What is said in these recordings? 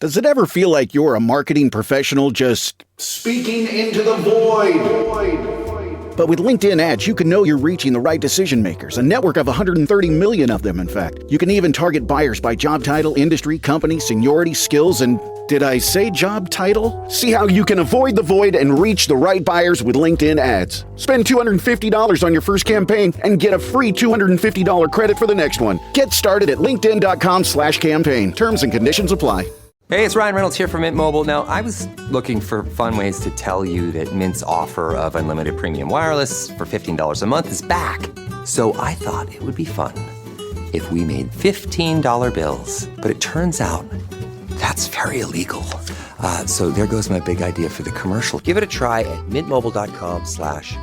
Does it ever feel like you're a marketing professional just speaking into the void? But with LinkedIn ads, you can know you're reaching the right decision makers, a network of 130 million of them, in fact. You can even target buyers by job title, industry, company, seniority, skills, and did I say job title? See how you can avoid the void and reach the right buyers with LinkedIn ads. Spend $250 on your first campaign and get a free $250 credit for the next one. Get started at linkedin.com/campaign. Terms and conditions apply. Hey, it's Ryan Reynolds here from Mint Mobile. Now, I was looking for fun ways to tell you that Mint's offer of unlimited premium wireless for $15 a month is back. So I thought it would be fun if we made $15 bills. But it turns out that's very illegal. So there goes my big idea for the commercial. Give it a try at mintmobile.com/switch.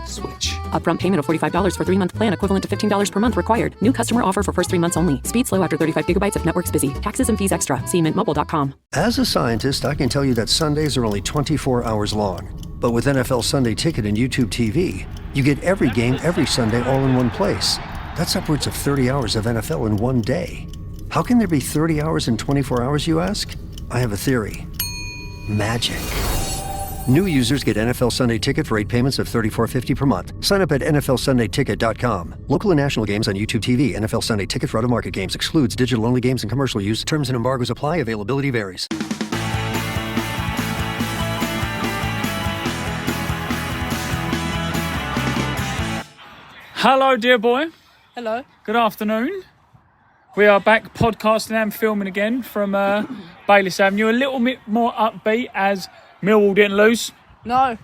Upfront payment of $45 for 3-month plan, equivalent to $15 per month required. New customer offer for first 3 months only. Speed slow after 35 gigabytes if network's busy. Taxes and fees extra. See mintmobile.com. As a scientist, I can tell you that Sundays are only 24 hours long. But with NFL Sunday Ticket and YouTube TV, you get every game every Sunday all in one place. That's upwards of 30 hours of NFL in one day. How can there be 30 hours in 24 hours, you ask? I have a theory. Magic. New users get NFL Sunday Ticket for 8 payments of $34.50 per month. Sign up at nflsundayticket.com. Local and national games on YouTube TV. NFL Sunday Ticket for out-of-market games excludes digital-only games and commercial use. Terms and embargoes apply. Availability varies. Hello, dear boy. Hello. Good afternoon. We are back podcasting and filming again from Bayliss Avenue. A little bit more upbeat as Millwall didn't lose. No.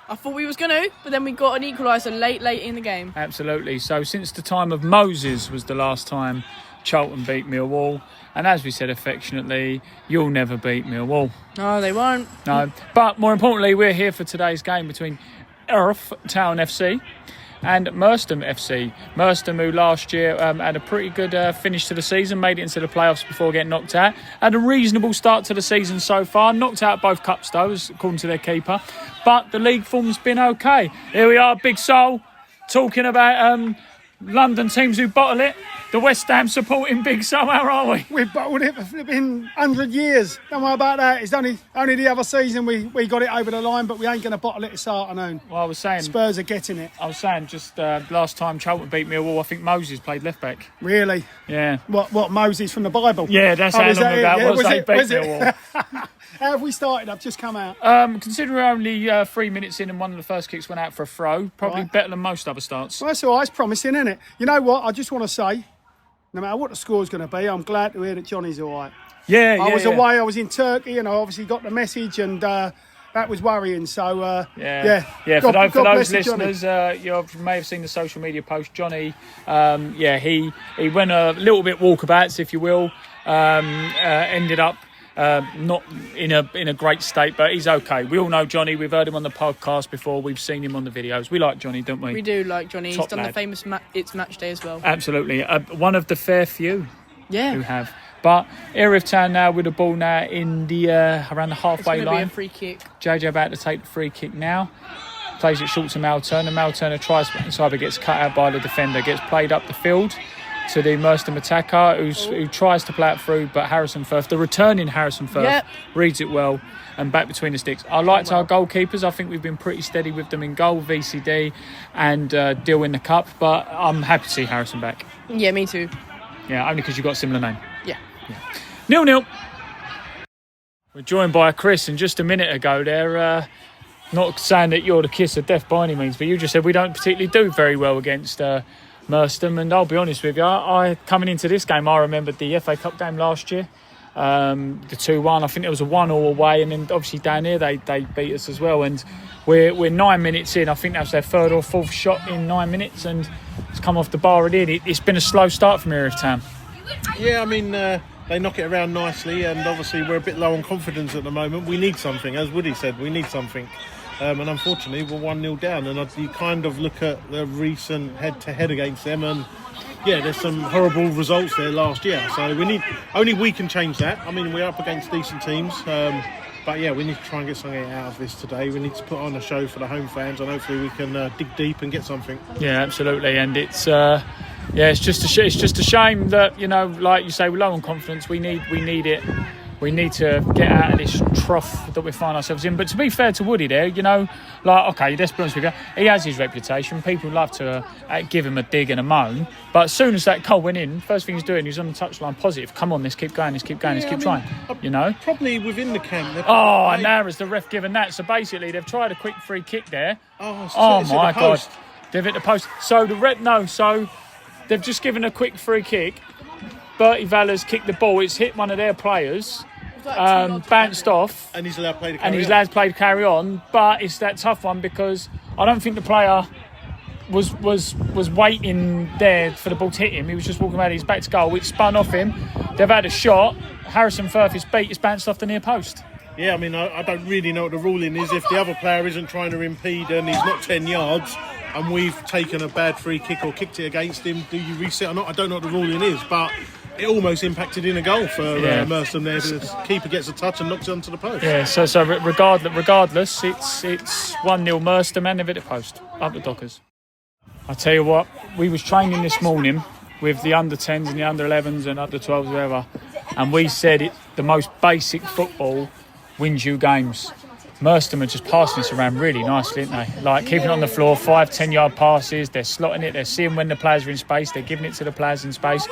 I thought we was going to, but then we got an equaliser late in the game. Absolutely. So since the time of Moses was the last time Charlton beat Millwall. And as we said affectionately, you'll never beat Millwall. No, they won't. No. But more importantly, we're here for today's game between Erith Town FC and Merstham FC. Merstham, who last year had a pretty good finish to the season, made it into the playoffs before getting knocked out. Had a reasonable start to the season so far. Knocked out both cups, though, according to their keeper. But the league form's been okay. Here we are, Big Sol, talking about London teams who bottle it. The West Ham supporting Big Sol, how are we? We've bottled it for flipping 100 years. Don't worry about that. It's only the other season we got it over the line, but we ain't going to bottle it this afternoon. Well, I was saying Spurs are getting it. I was saying just last time Charlton beat Millwall, I think Moses played left back. Really? Yeah. What Moses from the Bible? Yeah, that's how long ago that was they beat Millwall. How have we started? I've just come out. Considering we're only 3 minutes in and one of the first kicks went out for a throw, probably better than most other starts. Well, that's all right. It's promising, isn't it? You know what? I just want to say, no matter what the score's going to be, I'm glad to hear that Johnny's all right. I was away. I was in Turkey, and I obviously got the message, and that was worrying. So, For those listeners, you may have seen the social media post. Johnny, he went a little bit walkabouts, if you will. Ended up not in a great state, but he's okay. We all know Johnny. We've heard him on the podcast before. We've seen him on the videos. We like Johnny, don't we? We do like Johnny. Top He's done lad. the famous It's Match Day as well. Absolutely. One of the fair few who have. But Erith Town now with the ball now in the around the halfway line. It's going to be a free kick. JJ about to take the free kick now. Plays it short to Mal Turner. Mal Turner tries inside, but gets cut out by the defender. Gets played up the field to the Merstham attacker who tries to play it through, but Harrison Firth, the returning Harrison Firth, reads it well and back between the sticks. I liked our goalkeepers. I think we've been pretty steady with them in goal, VCD and Deal in the cup, but I'm happy to see Harrison back. Yeah, me too. Yeah, only because you've got a similar name. Yeah. 0-0. We're joined by Chris, and just a minute ago there, not saying that you're the kiss of death by any means, but you just said we don't particularly do very well against Merstham, and I'll be honest with you, I coming into this game, I remembered the FA Cup game last year, the 2-1. I think it was a 1-1 away, and then obviously down here they beat us as well. And we're 9 minutes in. I think that was their third or fourth shot in 9 minutes, and it's come off the bar again. It's been a slow start from Erith Town. Yeah, I mean they knock it around nicely, and obviously we're a bit low on confidence at the moment. We need something, as Woody said. We need something. And unfortunately, we're 1-0 down. And you kind of look at the recent head-to-head against them, and there's some horrible results there last year. So only we can change that. I mean, we're up against decent teams, but we need to try and get something out of this today. We need to put on a show for the home fans, and hopefully we can dig deep and get something. Yeah, absolutely. And it's it's just a shame that like you say, we're low on confidence. We need it. we need to get out of this trough that we find ourselves in. But to be fair to Woody there, you know, like, okay, let's be honest with you, he has his reputation. People love to give him a dig and a moan. But as soon as that goal went in, first thing he's doing, he's on the touchline positive. Come on, let's keep going, let's keep trying, you know. Probably within the camp. And now has the ref given that. So basically, they've tried a quick free kick there. It's my at the God. post. They've hit the post. So so they've just given a quick free kick. Bertie Valler's kicked the ball. It's hit one of their players. Bounced off. And he's allowed to play to carry on. But it's that tough one because I don't think the player was waiting there for the ball to hit him. He was just walking around his back to goal. It spun off him. They've had a shot. Harrison Firth is beat. It's bounced off the near post. Yeah, I mean, I don't really know what the ruling is. If the other player isn't trying to impede and he's not 10 yards and we've taken a bad free kick or kicked it against him, do you reset or not? I don't know what the ruling is, but it almost impacted in a goal for Merstham there. The keeper gets a touch and knocks it onto the post. Yeah, so regardless, it's 1-0 Merstham and they've hit the post. Up the Dockers. I tell you what, we was training this morning with the under-10s and the under-11s and under-12s, whatever, and we said the most basic football wins you games. Merstham are just passing this around really nicely, aren't they? Like keeping it on the floor, 5-10 yard passes, they're slotting it, they're seeing when the players are in space, they're giving it to the players in space.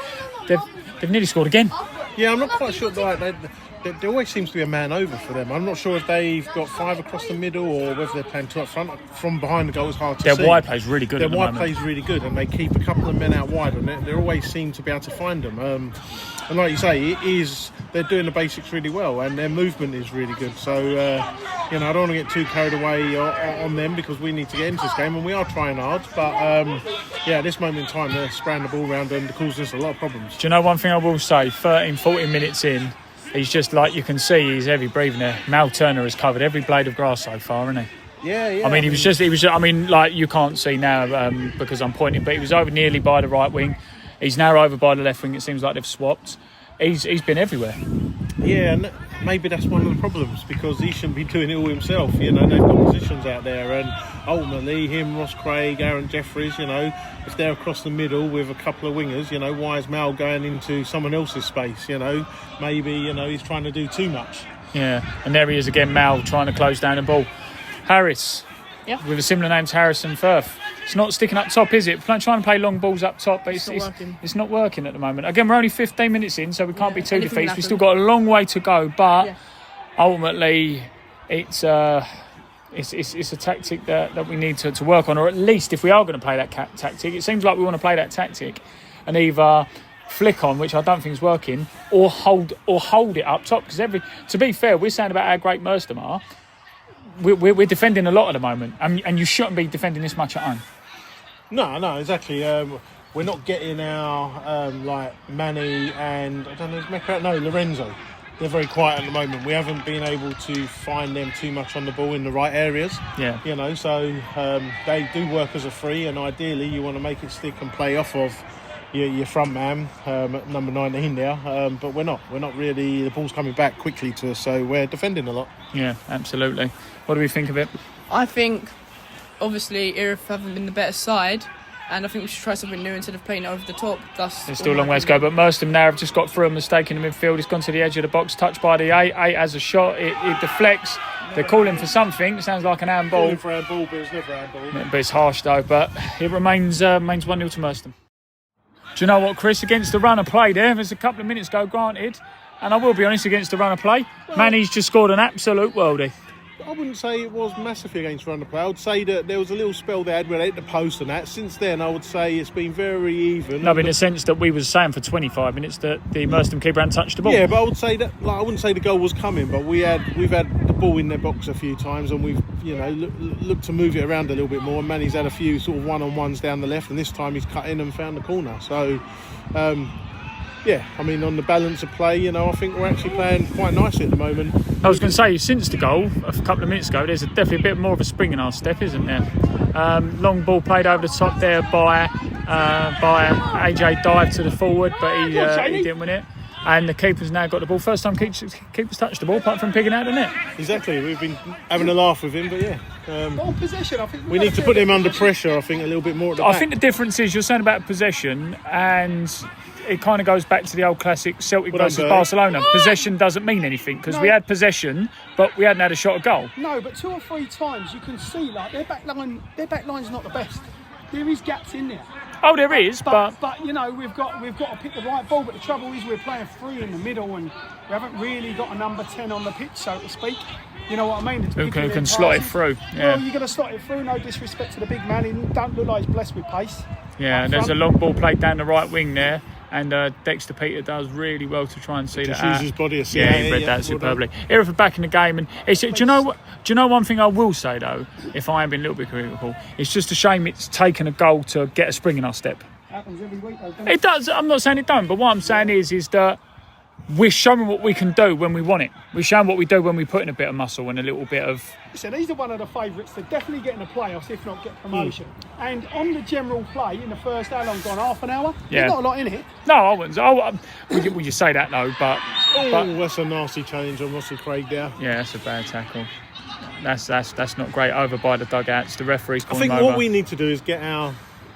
They've nearly scored again. Yeah, I'm not quite sure. There always seems to be a man over for them. I'm not sure if they've got 5 across the middle or whether they're playing 2 up front. From behind the goal, it's hard to see. Their wide play's really good. Their wide play's really good, and they keep a couple of men out wide, and they always seem to be able to find them. And like you say, they're doing the basics really well, and their movement is really good. So, I don't want to get too carried away on them because we need to get into this game, and we are trying hard. But at this moment in time, they're spraying the ball around and causing us a lot of problems. Do you know one thing I will say? 13-14 minutes in, he's just like, you can see he's heavy breathing there. Mal Turner has covered every blade of grass so far, hasn't he? Yeah. I mean, he was just, I mean, like you can't see now because I'm pointing, but he was over nearly by the right wing. He's now over by the left wing. It seems like they've swapped. He's been everywhere. Yeah, and maybe that's one of the problems because he shouldn't be doing it all himself. They've got positions out there, and ultimately him, Ross Craig, Aaron Jeffries, if they're across the middle with a couple of wingers, why is Mal going into someone else's space? Maybe he's trying to do too much. Yeah, and there he is again, Mal trying to close down the ball. Harris, with a similar name to Harrison Firth. It's not sticking up top, is it? Trying to play long balls up top, but it's not working at the moment. Again, we're only 15 minutes in, so we can't be too defeated. We've still got a long way to go, but ultimately it's a tactic that we need to work on, or at least if we are going to play that tactic, it seems like we want to play that tactic and either flick on, which I don't think is working, or hold it up top. Because to be fair, we're saying about how great Merstham are. We're defending a lot at the moment, and you shouldn't be defending this much at home. No, exactly. We're not getting our Manny and Lorenzo. They're very quiet at the moment. We haven't been able to find them too much on the ball in the right areas. Yeah. So they do work as a free, and ideally you want to make it stick and play off of your front man at number 19 there. But we're not really. The ball's coming back quickly to us, so we're defending a lot. Yeah, absolutely. What do we think of it? I think, obviously, Erith haven't been the better side, and I think we should try something new instead of playing it over the top. There's still a long way to go, but Merstham now have just got through a mistake in the midfield. It's gone to the edge of the box, touched by the 8. 8 has a shot, it deflects. They're calling for something. It sounds like an handball. Calling for handball, but it's never handball. But it's harsh though, but it remains 1-0 to Merstham. Do you know what, Chris? Against the run of play there's a couple of minutes ago, granted, and I will be honest, against the run of play, Manny's just scored an absolute worldie. I wouldn't say it was massively against run of play. I would say that there was a little spell they had where they hit the post and that. Since then, I would say it's been very even. No, in the sense that we was saying for 25 minutes that the Merstham keeper hadn't touched the ball. Yeah, but I would say that I wouldn't say the goal was coming, but we've had the ball in their box a few times, and we've looked to move it around a little bit more. And Manny's had a few sort of one-on-ones down the left, and this time he's cut in and found the corner. So. On the balance of play, I think we're actually playing quite nicely at the moment. I was going to say, since the goal, a couple of minutes ago, there's definitely a bit more of a spring in our step, isn't there? Long ball played over the top there by AJ dive to the forward, but he didn't win it. And the keeper's now got the ball. First time keeper's touched the ball, apart from picking out the net. Exactly, we've been having a laugh with him, but possession, I think we need to put him under pressure, I think, a little bit more at the back. I think the difference is, you're saying about possession, and it kind of goes back to the old classic Celtic versus Barcelona. Possession doesn't mean anything because we had possession, but we hadn't had a shot at goal. No, but 2 or 3 times you can see like their back line's not the best. There is gaps in there. Oh, there is, but you know, we've got to pick the right ball. But the trouble is we're playing 3 in the middle, and we haven't really got a number 10 on the pitch, so to speak. You know what I mean? Who can slot it through? Yeah. Well, you're going to slot it through. No disrespect to the big man. He don't look like he's blessed with pace. Yeah, and there's a long ball played down the right wing there. And Dexter Peter does really well to try and see that. Use his body. Yeah, he read that superbly. Erith are back in the game, and do you know one thing I will say though? If I am being a little bit critical, it's just a shame it's taken a goal to get a spring in our step. Happens every week, though, doesn't It does. I'm not saying it don't, but what I'm saying is that we're showing what we can do when we want it. We're showing what we do when we put in a bit of muscle and a little bit of... Listen, these are one of the favourites to definitely get in the playoffs, if not get promotion. And on the general play, in the first, how long gone? Half an hour? Yeah. There's not a lot in it. No, I wouldn't. Would you say that though? But that's a nasty challenge on Russell Craig there. Yeah, that's a bad tackle. That's not great. Over by the dugouts. The referee's calling I think over. what we need to do is get our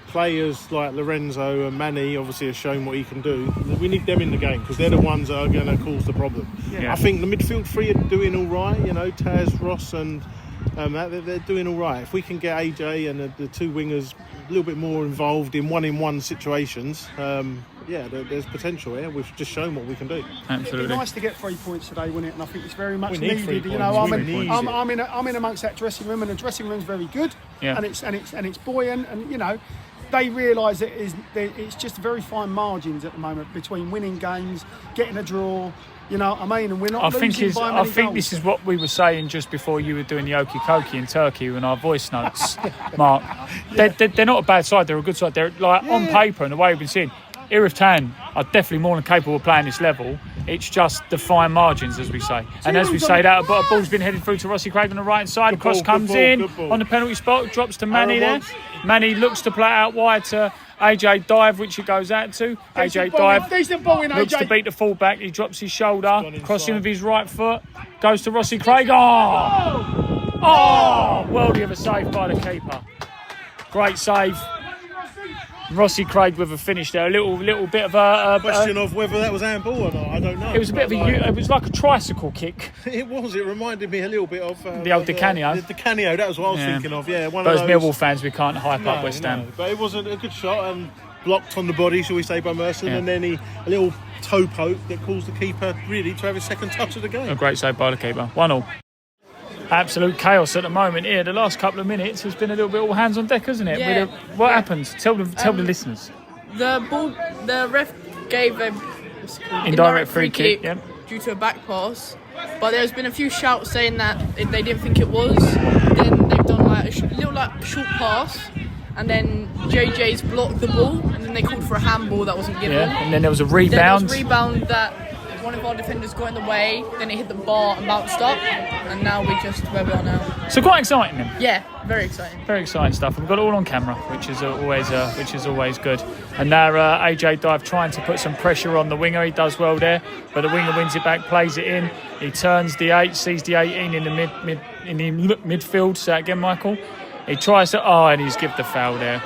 players like Lorenzo and Manny, obviously, have shown what he can do. We need them in the game because they're the ones that are going to cause the problem. Yeah. I think the midfield 3 are doing all right. You know, Taz, Ross, and they're doing all right. If we can get AJ and the 2 wingers a little bit more involved in one-in-one situations, there's potential here. We've just shown what we can do. Absolutely. It'd be nice to get 3 points today, wouldn't it? And I think it's very much We need 3 needed. You know, points. I'm in amongst that dressing room, and the dressing room's very good. Yeah. And it's buoyant, and you know, they realise it's just very fine margins at the moment between winning games, getting a draw. You know what I mean? And we're not losing by many I think goals. this is what we were saying just before you were doing the okie kokie in Turkey in our voice notes, Mark. They're not a bad side. They're a good side. They're on paper and the way we've been seeing. Erith Town are definitely more than capable of playing this level. It's just the fine margins, as we say. And as we say, that a ball's been headed through to Rossi Craig on the right side. Cross comes in on the penalty spot, drops to Manny there. Manny looks to play out wide to AJ Dive, which he goes out to. AJ Dive looks to beat the fullback. He drops his shoulder, crossing with his right foot, goes to Rossi Craig. Worldie of a save by the keeper. Great save. Rossi Craig with a finish there. A little bit of a question of whether that was handball or not. I don't know. It was a bit of it was like a tricycle kick. It was. It reminded me a little bit of the old Di Canio. The Di Canio. That was what I was thinking of. Yeah, one of those. Millwall fans, we can't hype up West Ham. But it was a good shot and blocked on the body, shall we say, by Merstham, and then a little toe poke that caused the keeper really to have his second touch of the game. A great save by the keeper. 1-1. Absolute chaos at the moment here. The last couple of minutes has been a little bit all hands on deck, hasn't it? Yeah. What happened? Tell the listeners. The ref gave a indirect free kick due to a back pass, but there's been a few shouts saying that they didn't think it was. Then they've done like a short pass, and then JJ's blocked the ball, and then they called for a handball that wasn't given. Yeah, and then there was a rebound. That one of our defenders got in the way, then it hit the bar and bounced up, and now we're just where we are now. So quite exciting then. Yeah, very exciting. Very exciting stuff. We've got it all on camera, which is always good. And now AJ Dive trying to put some pressure on the winger. He does well there, but the winger wins it back, plays it in. He turns the 8, sees the 18 in the midfield. Say that again, Michael. He tries to and he's given the foul there.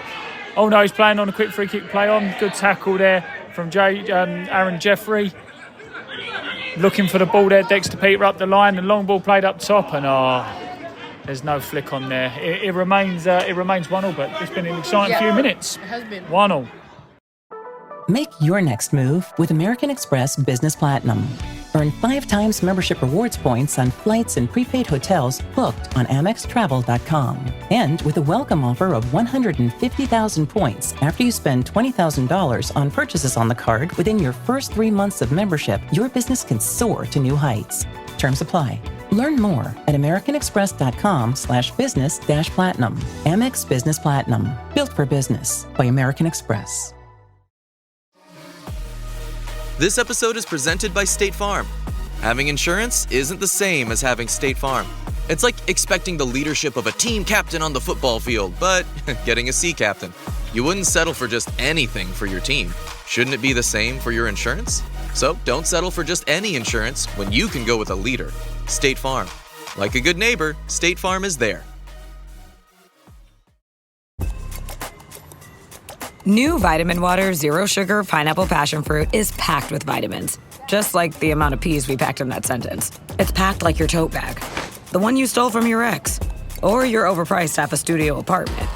Oh no, he's playing on a quick free kick play on. Good tackle there from Aaron Jeffrey. Looking for the ball there, Dexter Peter up the line, the long ball played up top, and there's no flick on there. It remains 1-1, but it's been an exciting few minutes. It has been 1-1. Make your next move with American Express Business Platinum. Earn 5 times membership rewards points on flights and prepaid hotels booked on AmexTravel.com. And with a welcome offer of 150,000 points after you spend $20,000 on purchases on the card within your first 3 months of membership, your business can soar to new heights. Terms apply. Learn more at americanexpress.com/business-platinum. Amex Business Platinum. Built for business by American Express. This episode is presented by State Farm. Having insurance isn't the same as having State Farm. It's like expecting the leadership of a team captain on the football field, but getting a sea captain. You wouldn't settle for just anything for your team. Shouldn't it be the same for your insurance? So don't settle for just any insurance when you can go with a leader. State Farm. Like a good neighbor, State Farm is there. New Vitamin Water Zero Sugar Pineapple Passion Fruit is packed with vitamins, just like the amount of peas we packed in that sentence. It's packed like your tote bag, the one you stole from your ex, or your overpriced half a studio apartment,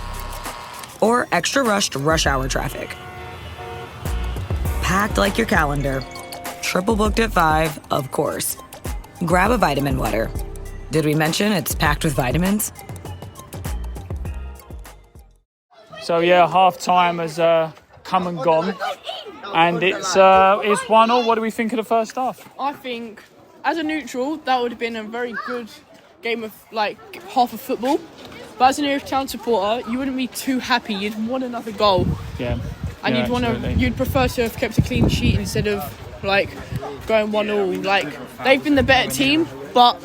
or extra rushed rush hour traffic. Packed like your calendar, triple booked at 5, of course. Grab a Vitamin Water. Did we mention it's packed with vitamins? So yeah, half time has come and gone, and it's 1-1. What do we think of the first half? I think, as a neutral, that would have been a very good game of half of football. But as an Erith Town supporter, you wouldn't be too happy. You'd want another goal. Yeah. And you'd prefer to have kept a clean sheet instead of going 1-1. They've been the better team, but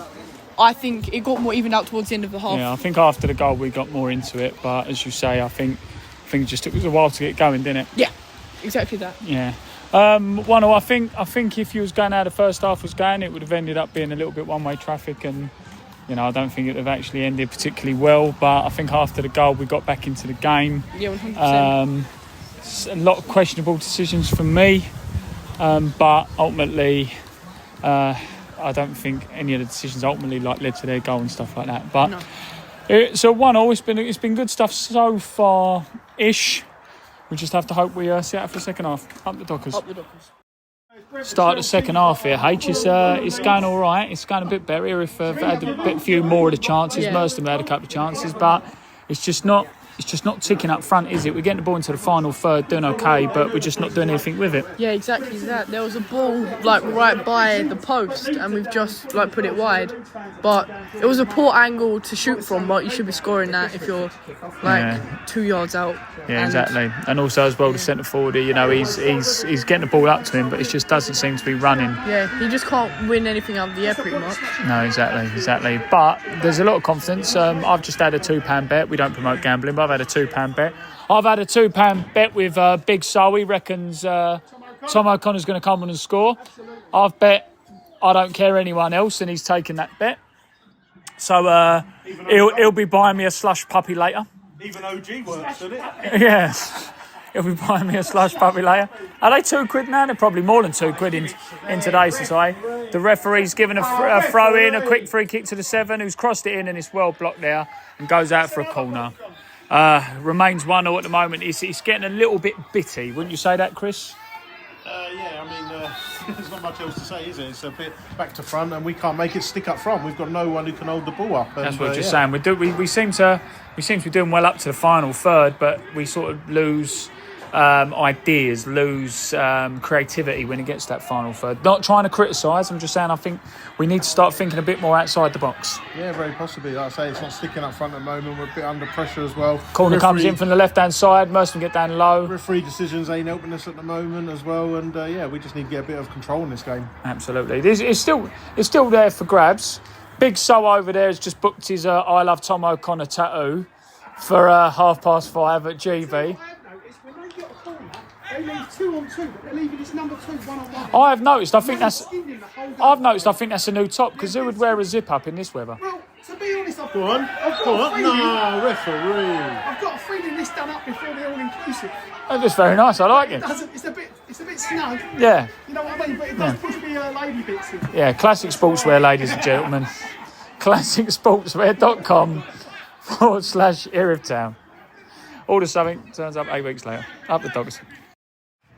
I think it got more evened out towards the end of the half. Yeah, I think after the goal we got more into it, but as you say, I think it just took us a while to get going, didn't it? Yeah, exactly that. Yeah. 1-0. I think if you was going how the first half was going, it would have ended up being a little bit one-way traffic, and I don't think it would have actually ended particularly well. But I think after the goal we got back into the game. Yeah, 100%. A lot of questionable decisions from me, but ultimately, I don't think any of the decisions ultimately led to their goal and stuff like that. But so 1-0. It's been good stuff so far-ish. We just have to hope we see out for the second half. Up the Dockers. Start the second half here, H. It's going all right. It's going a bit better. Erith have had a few more of the chances. Merstham had a couple of chances, but it's just not ticking up front, is it? We're getting the ball into the final third, doing okay, but we're just not doing anything with it. Yeah, exactly that. There was a ball right by the post, and we've just put it wide. But it was a poor angle to shoot from. But you should be scoring that if you're 2 yards out. Yeah, exactly. And also as well, the centre forward, he's getting the ball up to him, but it just doesn't seem to be running. Yeah, he just can't win anything out of the air pretty much. No, exactly. But there's a lot of confidence. I've just had a £2 bet. We don't promote gambling, but I've had a £2 bet. I've had a £2 bet with Big So. He reckons Tom O'Connor's going to come on and score. I've bet I don't care anyone else, and he's taken that bet. So he'll be buying me a slush puppy later. Even OG works, doesn't it? Yeah. He'll be buying me a slush puppy later. Are they £2 now? They're probably more than £2 in today's society. The referee's given a throw in, a quick free kick to the 7, who's crossed it in, and it's well blocked there and goes out for a corner. Remains 1-0 at the moment. It's getting a little bit bitty. Wouldn't you say that, Chris? There's not much else to say, is it? It's a bit back to front, and we can't make it stick up front. We've got no one who can hold the ball up. That's what we're just saying. We seem to be doing well up to the final third, but we sort of lose ideas, lose creativity when it gets to that final third. Not trying to criticise, I'm just saying I think we need to start thinking a bit more outside the box. Yeah, very possibly. Like I say, it's not sticking up front at the moment. We're a bit under pressure as well. Corner comes in from the left-hand side, Merstham get down low. Referee decisions ain't helping us at the moment as well, and we just need to get a bit of control in this game. Absolutely. It's still there for grabs. Big So over there has just booked his I Love Tom O'Connor tattoo for 5:30 at GV. They leave 2-on-2, but they're leaving this number 2 1-on-1. I've noticed. I think that's a new top, because who would wear a zip up in this weather? Well, to be honest, I've Go on. No, referee. I've got a feeling this done up before the all-inclusive. That's very nice. I like it. It's a bit snug. Yeah. You know what I mean? But it does push the lady bits in. Yeah, classic sportswear, ladies and gentlemen. ClassicSportswear.com/Erith Town. Order something, turns up 8 weeks later. Up the Dogs.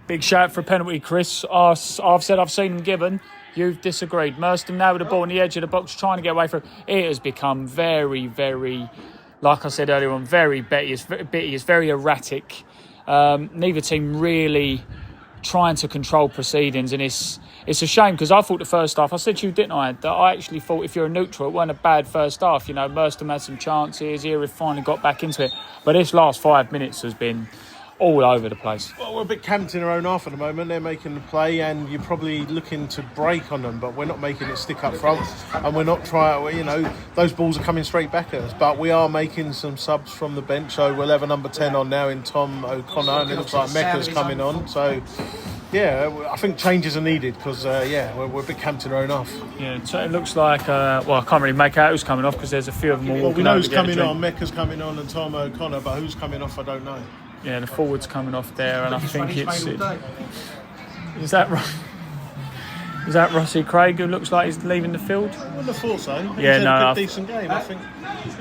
Big shout for a penalty, Chris. I've said I've seen him given. You've disagreed. Merstham now with the ball on the edge of the box, trying to get away from it. It has become very, very, like I said earlier on, very bitty. It's very erratic. Neither team really trying to control proceedings, and it's a shame, because I thought the first half, I said to you, didn't I, that I actually thought if you're a neutral, it wasn't a bad first half. Merstham had some chances, Erith finally got back into it, but this last 5 minutes has been all over the place. Well, we're a bit camped in our own half at the moment. They're making the play, and you're probably looking to break on them, but we're not making it stick up front, and we're not trying. Those balls are coming straight back at us. But we are making some subs from the bench, so we'll have a number 10 on now in Tom O'Connor, and it looks like Mecca's coming on. So, yeah, I think changes are needed, because we're a bit camped in our own half. Yeah, so it looks like I can't really make out who's coming off, because there's a few of them all. Well, we know who's coming on. Mecca's coming on, and Tom O'Connor, but who's coming off, I don't know. Yeah, the forward's coming off there, and I think it's... Is that Rossi Craig who looks like he's leaving the field? I wouldn't have thought so. Yeah, he's had a good, decent game, I think.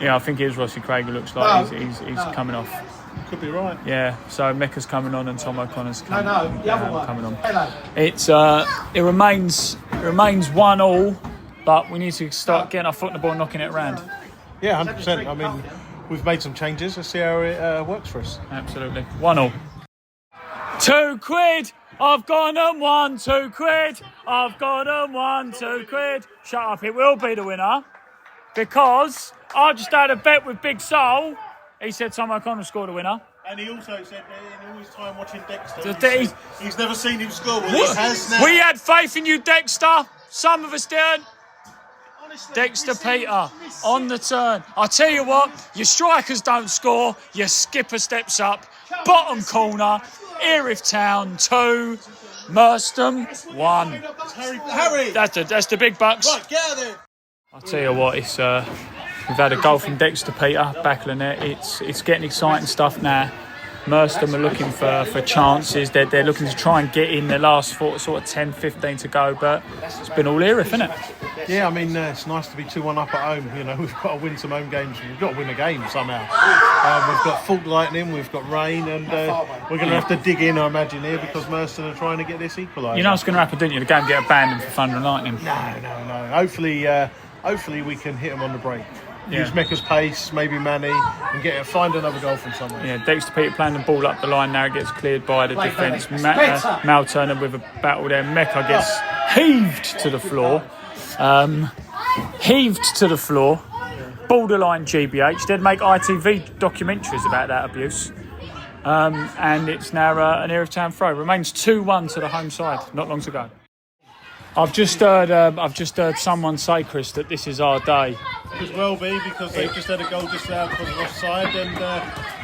Yeah, I think it is Rossi Craig who looks like he's coming off. Could be right. Yeah, so Mecca's coming on and Tom O'Connor's coming on. It's it remains 1-1, but we need to start getting our foot in the ball and knocking it around. Yeah, 100%. I mean, we've made some changes. Let's see how it works for us. Absolutely. 1-1. £2. I've got them 1, £2. I've got them 1, £2. Shut up, it will be the winner. Because I just had a bet with Big Soul. He said Tom O'Connor scored a winner. And he also said that in all his time watching Dexter, he's never seen him score. Well, he has now. We had faith in you, Dexter. Some of us didn't. Honestly, Dexter Peter on the turn. I tell you what, your strikers don't score. Your skipper steps up. Bottom corner. Erith Town 2. Merstham 1. Harry. That's the big bucks. Right, get out of there. I tell you what, it's we've had a goal from Dexter Peter, back of the net. It's getting exciting stuff now. Merstham are looking for chances. They're looking to try and get in the last sort of 10-15 to go, but it's been all Erith, isn't it? Yeah, I mean, it's nice to be 2-1 up at home. You know, we've got to win some home games. We've got to win a game somehow. We've got fault lightning, we've got rain, and we're going to have to dig in, I imagine, here, because Merstham are trying to get this equaliser. You know what's going to happen, don't you? The game get abandoned for thunder and lightning. No. Hopefully we can hit them on the break. Yeah. Use Mecca's pace, maybe Manny, and find another goal from somewhere. Yeah, Dexter Peter playing the ball up the line now. It gets cleared by the defence. Mal Turner with a battle there. Mecca gets heaved to the floor. Borderline GBH. They'd make ITV documentaries about that abuse. And it's now an Erith Town throw. Remains 2-1 to the home side. Not long to go. I've just heard someone say, Chris, that this is our day. Could well be, because they've just had a goal just now because of offside, and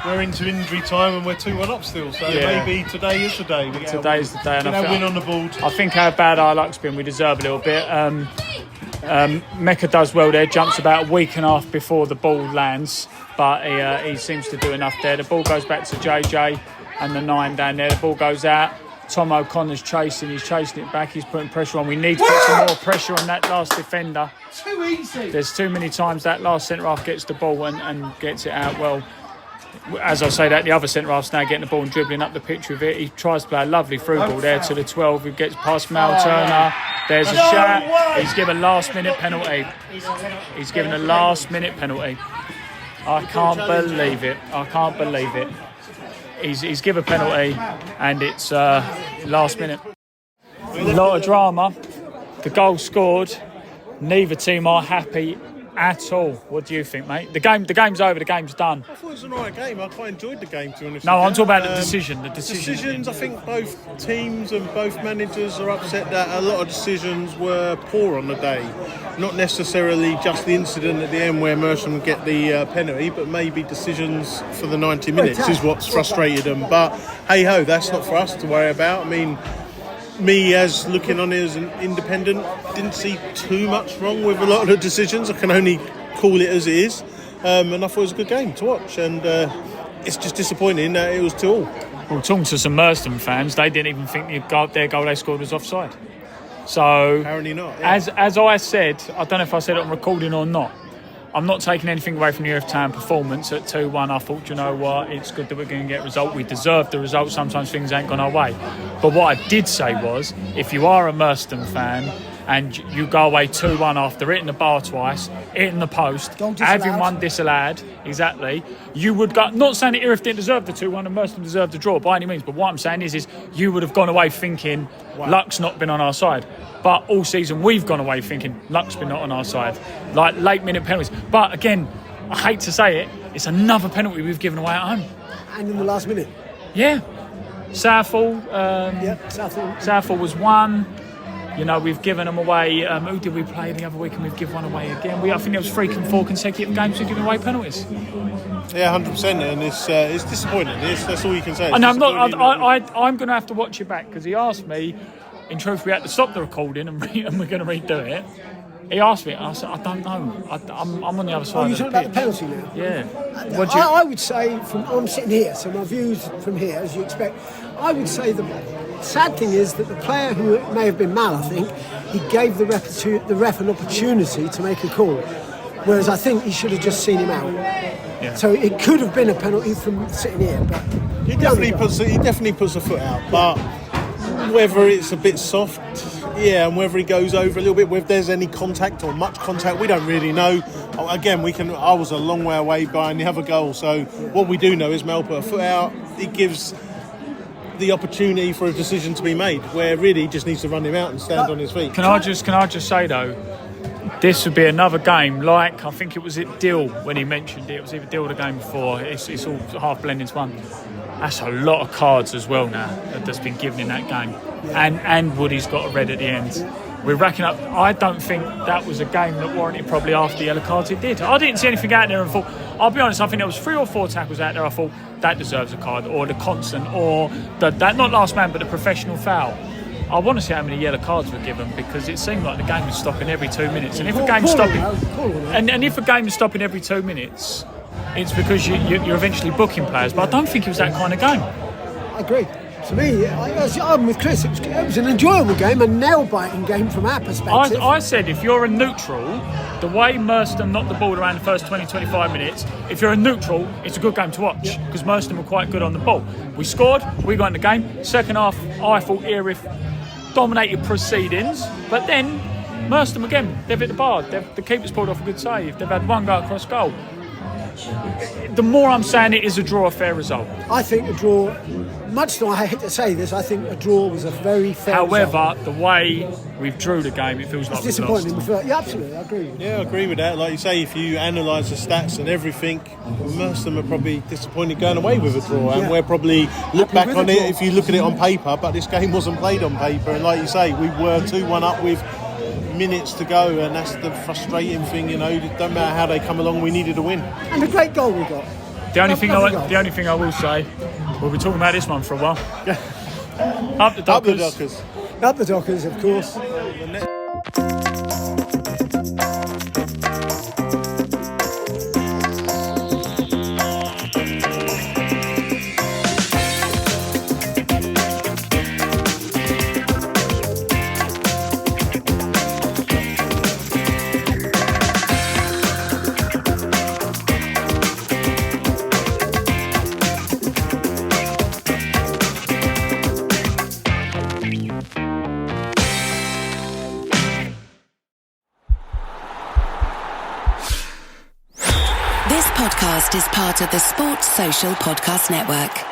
we're into injury time and we're 2-1 up still. So maybe today is the day. Today is the day. And I win on the board. I think how bad our luck's been, we deserve a little bit. Mecca does well there, jumps about a week and a half before the ball lands, but he seems to do enough there. The ball goes back to JJ and the 9 down there. The ball goes out. Tom O'Connor's chasing it back, he's putting pressure on. We need to put some more pressure on that last defender. Too easy. There's too many times that last centre-half gets the ball and gets it out well. As I say that, the other centre-half's now getting the ball and dribbling up the pitch with it. He tries to play a lovely through ball there to the 12, who gets past Mal Turner. There's a shot. He's given a last-minute penalty. I can't believe it. He's given a penalty, and it's last minute. A lot of drama. The goal scored. Neither team are happy at all. What do you think, mate? The game's over. The game's done. I thought it was an alright game. I quite enjoyed the game, to be honest. No, I'm talking about the decision. Decisions. I think both teams and both managers are upset that a lot of decisions were poor on the day. Not necessarily just the incident at the end where Merstham get the penalty, but maybe decisions for the 90 minutes is what's frustrated them. But hey ho, that's not for us to worry about. I mean, me as looking on it as an independent, didn't see too much wrong with a lot of the decisions. I can only call it as it is, and I thought it was a good game to watch. And it's just disappointing that it was 2-2. Well, talking to some Merstham fans, they didn't even think their goal they scored was offside. So apparently not. Yeah. As I said, I don't know if I said it on recording or not, I'm not taking anything away from the Erith Town performance at 2-1. I thought, you know what, it's good that we're going to get a result. We deserve the result. Sometimes things ain't gone our way. But what I did say was, if you are a Merstham fan and you go away 2-1 after hitting the bar twice, hitting the post, having one disallowed, exactly, you would go, not saying that Erith didn't deserve the 2-1 and Merstham deserved the draw by any means, but what I'm saying is you would have gone away thinking, luck's not been on our side. But all season we've gone away thinking luck's been not on our side. Like late minute penalties. But again, I hate to say it, it's another penalty we've given away at home. And in the last minute. Yeah. Southall. Southall was one. You know, we've given them away. Who did we play the other week and we've given one away again? I think it was 4 consecutive games we've given away penalties. Yeah, 100%, and it's disappointing. That's all you can say. And I'm going to have to watch it back because he asked me. In truth, we had to stop the recording and we're going to redo it. He asked me, and I said, I don't know. I'm on the other side. Oh, you're of the talking about the pitch. penalty now? Yeah. I would say, I'm sitting here, so my views from here, as you expect, I would say the sad thing is that the player who may have been Mal, I think, he gave the ref an opportunity to make a call, whereas I think he should have just seen him out. Yeah. So it could have been a penalty from sitting here, but he definitely puts a foot out, but whether it's a bit soft, and whether he goes over a little bit, whether there's any contact or much contact, we don't really know. Again, I was a long way away behind the other goal, so what we do know is Mel put a foot out. It gives the opportunity for a decision to be made, where really he just needs to run him out and stand on his feet. Can I just say though, this would be another game like, I think it was at Dill when he mentioned it. It was either Dill or the game before. It's all half blended into one. That's a lot of cards as well now that's been given in that game. And Woody's got a red at the end. We're racking up. I don't think that was a game that warranted probably half the yellow cards it did. I didn't see anything out there and thought, I'll be honest, I think there was 3 or 4 tackles out there I thought that deserves a card, or the constant, or that not last man but the professional foul. I want to see how many yellow cards were given, because it seemed like the game was stopping every 2 minutes. And if a game's stopping, and if a game is stopping every 2 minutes, it's because you're eventually booking players. But I don't think it was that kind of game. I agree. To me, I'm with Chris. It was an enjoyable game, a nail-biting game from our perspective. I said if you're a neutral, the way Merstham knocked the ball around the first 20-25 minutes, if you're a neutral, it's a good game to watch, because Merstham were quite good on the ball. We scored, we got in the game. Second half, I thought Erith dominated proceedings, but then Merstham again, they've hit the bar. The keeper's pulled off a good save. They've had one go across goal. The more I'm saying it is a draw, a fair result. I think a draw, much though I hate to say this, I think a draw was a very fair result. However, the way we've drew the game, it feels like it's disappointing. we've lost. Yeah, absolutely, I agree. Yeah, I agree with that. Like you say, if you analyse the stats and everything, most of them are probably disappointed going away with a draw, and we're probably look back on it if you look at it on paper, but this game wasn't played on paper, and like you say, we were 2-1 up with minutes to go, and that's the frustrating thing, it don't matter how they come along, we needed a win. And a great goal we got. The only thing I will say, we'll be talking about this one for a while. Up the Dockers. Up the Dockers, of course. This podcast is part of the Sports Social Podcast Network.